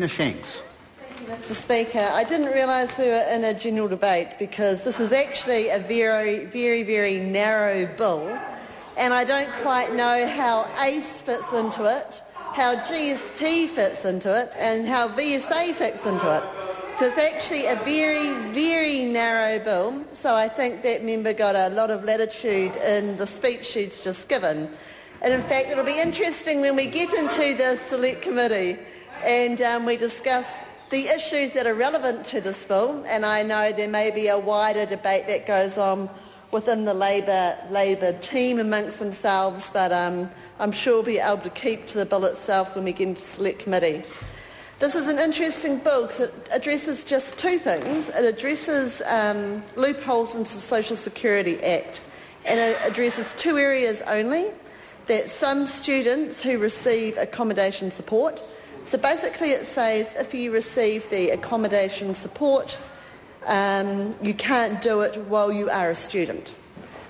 Shanks. Thank you, Mr. Speaker. I didn't realise we were in a general debate because this is actually a very, very, very narrow bill, and I don't quite know how ACE fits into it, how GST fits into it, and how VSA fits into it. So it's actually a very, very narrow bill, so I think that member got a lot of latitude in the speech she's just given. And in fact, it'll be interesting when we get into the select committee and we discuss the issues that are relevant to this bill, and I know there may be a wider debate that goes on within the Labor team amongst themselves, but I'm sure we'll be able to keep to the bill itself when we get into select committee. This is an interesting bill because it addresses just two things. It addresses loopholes into the Social Security Act, and it addresses two areas only, that some students who receive accommodation support. So basically it says if you receive the accommodation support, you can't do it while you are a student.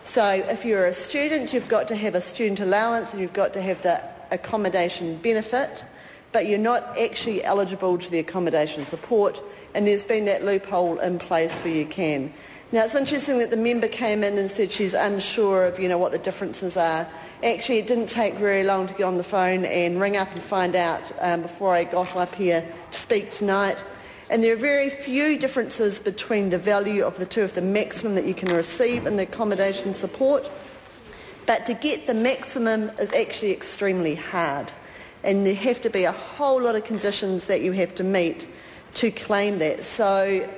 So if you're a student, you've got to have a student allowance and you've got to have the accommodation benefit, but you're not actually eligible to the accommodation support, and there's been that loophole in place where you can. Now it's interesting that the member came in and said she's unsure of what the differences are. Actually, it didn't take very long to get on the phone and ring up and find out before I got up here to speak tonight. And there are very few differences between the value of the two of the maximum that you can receive in the accommodation support. But to get the maximum is actually extremely hard. And there have to be a whole lot of conditions that you have to meet to claim that. So,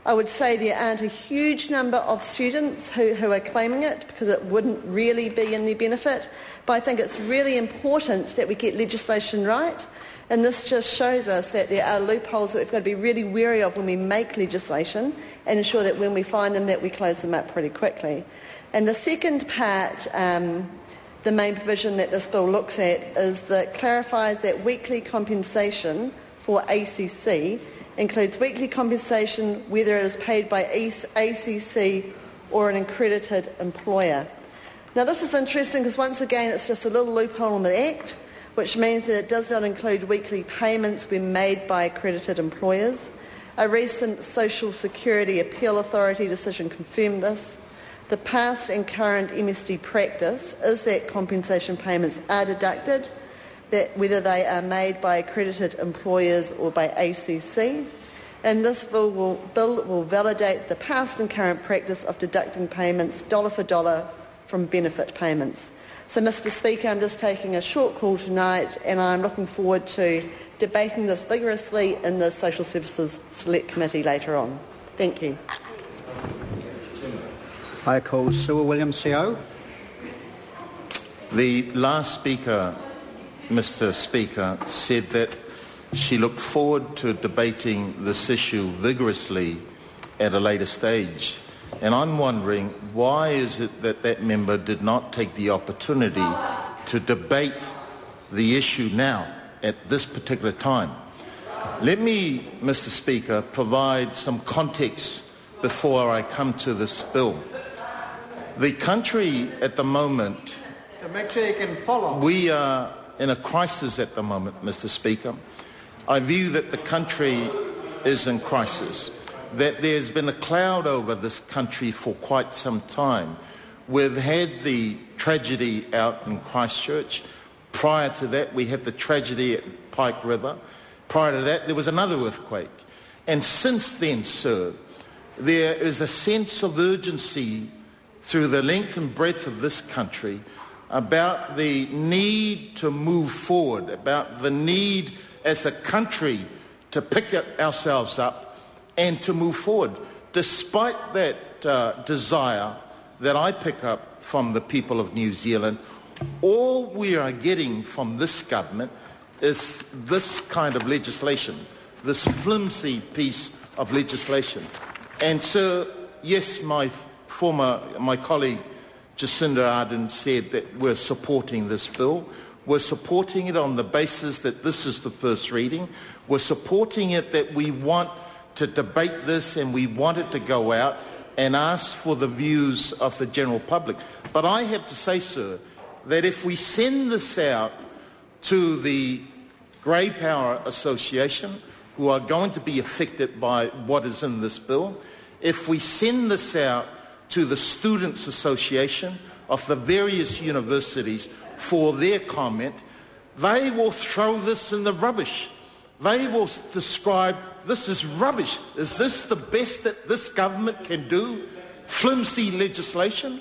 I would say there aren't a huge number of students who are claiming it because it wouldn't really be in their benefit. But I think it's really important that we get legislation right. And this just shows us that there are loopholes that we've got to be really wary of when we make legislation and ensure that when we find them that we close them up pretty quickly. And the second part, the main provision that this bill looks at, is that clarifies that weekly compensation for ACC includes weekly compensation whether it is paid by ACC or an accredited employer. Now this is interesting because once again it's just a little loophole in the Act, which means that it does not include weekly payments when made by accredited employers. A recent Social Security Appeal Authority decision confirmed this. The past and current MSD practice is that compensation payments are deducted, that whether they are made by accredited employers or by ACC. And this bill will validate the past and current practice of deducting payments dollar for dollar from benefit payments. So, Mr. Speaker, I'm just taking a short call tonight and I'm looking forward to debating this vigorously in the Social Services Select Committee later on. Thank you. I call Sue Williams CO. The last speaker, Mr. Speaker, said that she looked forward to debating this issue vigorously at a later stage. And I'm wondering, why is it that that member did not take the opportunity to debate the issue now at this particular time? Let me, Mr. Speaker, provide some context before I come to this bill. The country at the moment, To make sure you can follow. we are in a crisis at the moment, Mr. Speaker. I view that the country is in crisis, that there's been a cloud over this country for quite some time. We've had the tragedy out in Christchurch. Prior to that, we had the tragedy at Pike River. Prior to that, there was another earthquake. And since then, sir, there is a sense of urgency through the length and breadth of this country about the need to move forward, about the need as a country to pick ourselves up and to move forward. Despite that desire that I pick up from the people of New Zealand, all we are getting from this government is this kind of legislation, this flimsy piece of legislation. And so, yes, my colleague Jacinda Ardern said that we're supporting this bill. We're supporting it on the basis that this is the first reading. We're supporting it that we want to debate this and we want it to go out and ask for the views of the general public. But I have to say, sir, that if we send this out to the Grey Power Association, who are going to be affected by what is in this bill. If we send this out to the Students' Association of the various universities for their comment, they will throw this in the rubbish. They will describe, this is rubbish. Is this the best that this government can do? Flimsy legislation?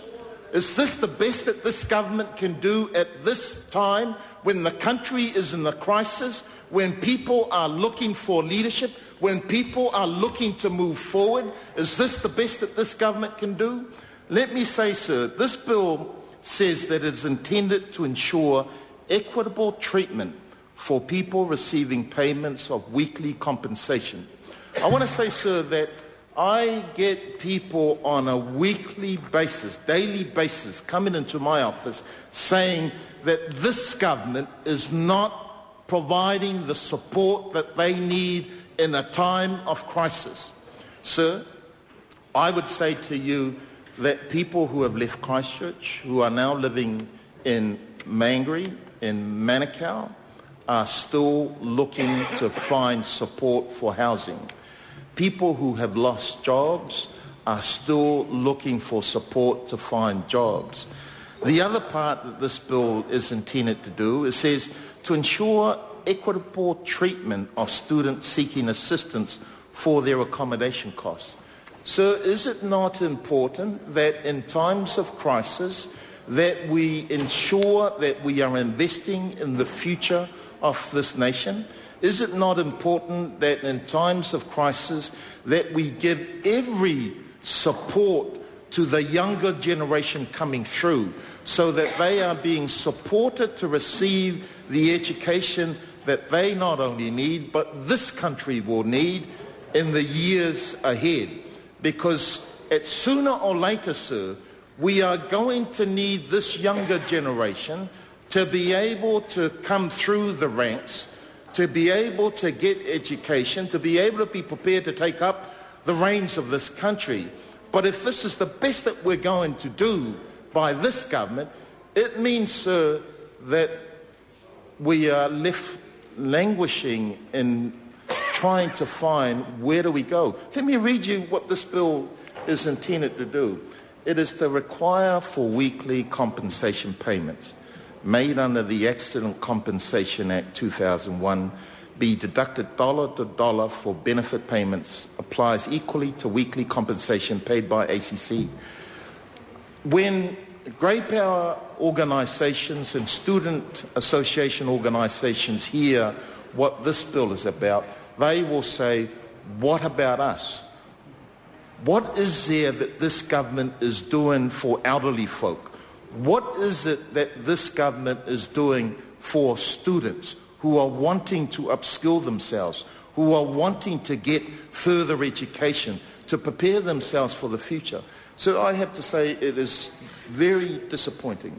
Is this the best that this government can do at this time when the country is in a crisis, when people are looking for leadership, when people are looking to move forward? Is this the best that this government can do? Let me say, sir, this bill says that it's intended to ensure equitable treatment for people receiving payments of weekly compensation. I want to say, sir, that I get people on a weekly basis, daily basis, coming into my office saying that this government is not providing the support that they need in a time of crisis. Sir, I would say to you that people who have left Christchurch, who are now living in Mangere, in Manukau, are still looking to find support for housing. People who have lost jobs are still looking for support to find jobs. The other part that this bill is intended to do, it says to ensure equitable treatment of students seeking assistance for their accommodation costs. So is it not important that in times of crisis that we ensure that we are investing in the future of this nation? Is it not important that in times of crisis that we give every support to the younger generation coming through so that they are being supported to receive the education that they not only need but this country will need in the years ahead? Because sooner or later, sir, we are going to need this younger generation to be able to come through the ranks, to be able to get education, to be able to be prepared to take up the reins of this country. But if this is the best that we're going to do by this government, it means, sir, that we are left languishing in trying to find where do we go. Let me read you what this bill is intended to do. It is to require for weekly compensation payments made under the Accident Compensation Act 2001 be deducted dollar to dollar for benefit payments applies equally to weekly compensation paid by ACC. When Grey Power organisations and student association organisations hear what this bill is about, they will say, what about us? What is there that this government is doing for elderly folk? What is it that this government is doing for students who are wanting to upskill themselves, who are wanting to get further education, to prepare themselves for the future? So I have to say it is very disappointing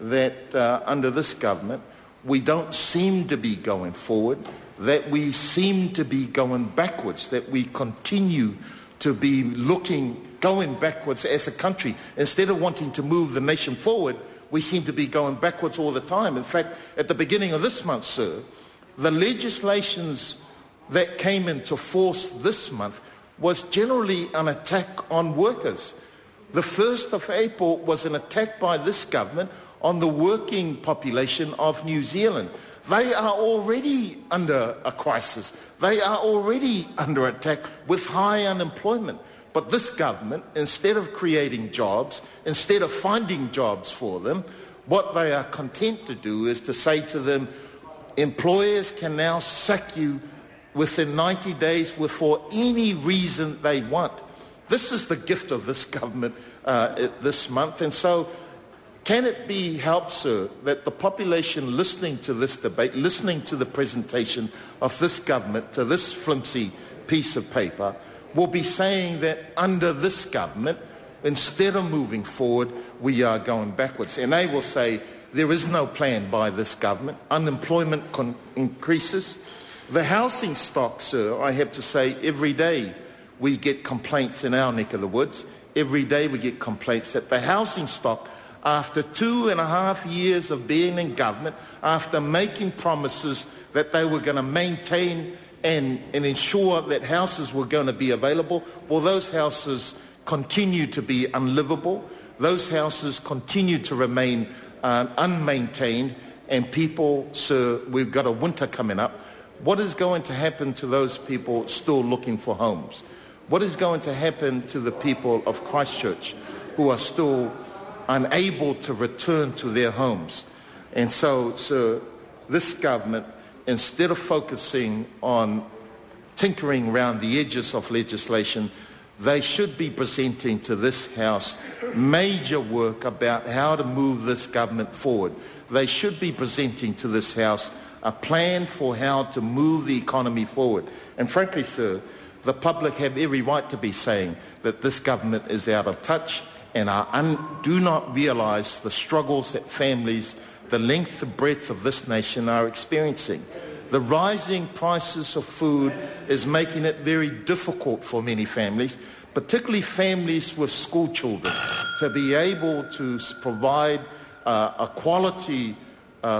that under this government we don't seem to be going forward, that we seem to be going backwards, that we continue to be going backwards as a country. Instead of wanting to move the nation forward, we seem to be going backwards all the time. In fact, at the beginning of this month, sir, the legislations that came into force this month was generally an attack on workers. The 1st of April was an attack by this government on the working population of New Zealand. They are already under a crisis. They are already under attack with high unemployment. But this government, instead of creating jobs, instead of finding jobs for them, what they are content to do is to say to them, employers can now sack you within 90 days for any reason they want. This is the gift of this government this month. And so can it be helped, sir, that the population listening to this debate, listening to the presentation of this government, to this flimsy piece of paper, will be saying that under this government, instead of moving forward, we are going backwards. And they will say there is no plan by this government. Unemployment increases. The housing stock, sir, I have to say, every day we get complaints in our neck of the woods. Every day we get complaints that the housing stock after 2.5 years of being in government, after making promises that they were going to maintain and ensure that houses were going to be available, well, those houses continue to be unlivable. Those houses continue to remain unmaintained, and people, sir, we've got a winter coming up. What is going to happen to those people still looking for homes? What is going to happen to the people of Christchurch who are still unable to return to their homes? And so, sir, this government, instead of focusing on tinkering around the edges of legislation, they should be presenting to this House major work about how to move this government forward. They should be presenting to this House a plan for how to move the economy forward. And frankly, sir, the public have every right to be saying that this government is out of touch and do not realise the struggles that families, the length and breadth of this nation are experiencing. The rising prices of food is making it very difficult for many families, particularly families with school children, to be able to provide a quality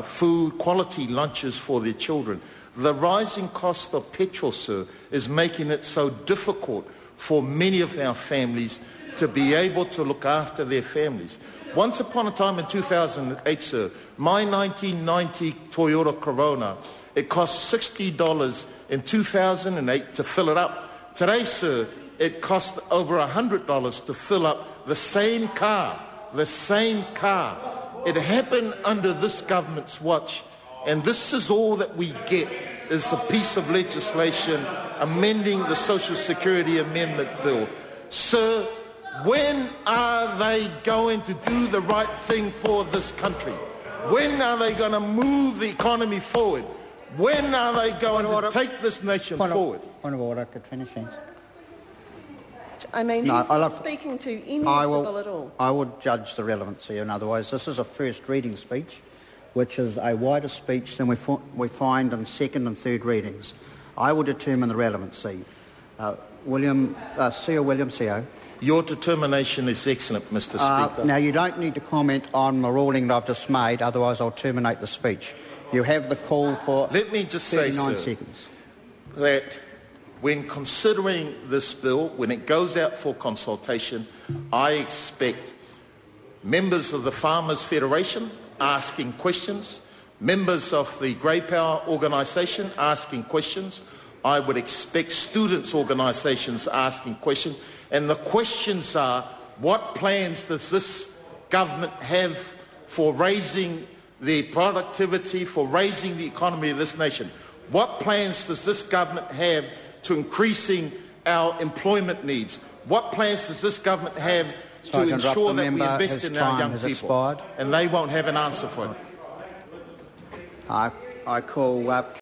food, quality lunches for their children. The rising cost of petrol, sir, is making it so difficult for many of our families to be able to look after their families. Once upon a time in 2008, sir, my 1990 Toyota Corona, it cost $60 in 2008 to fill it up. Today, sir, it costs over $100 to fill up the same car. It happened under this government's watch, and this is all that we get, is a piece of legislation amending the Social Security Amendment Bill. Sir, when are they going to do the right thing for this country? When are they going to move the economy forward? When are they going to take this nation forward? Point of order, Katrina Shanks. I mean, No, he's not speaking to any of the bill at all. I would judge the relevancy. In other words, this is a first reading speech, which is a wider speech than we find in second and third readings. I will determine the relevancy. CO William CO. Your determination is excellent, Mr. Speaker. Now, you don't need to comment on the ruling that I've just made, otherwise I'll terminate the speech. You have the call for Let me just say, 39 sir, seconds. That when considering this bill, when it goes out for consultation, I expect members of the Farmers Federation asking questions, members of the Grey Power organisation asking questions. I would expect students' organisations asking questions. And the questions are, what plans does this government have for raising the productivity, for raising the economy of this nation? What plans does this government have to increasing our employment needs? What plans does this government have to ensure that we invest in our young people? Expired. And they won't have an answer for it. I call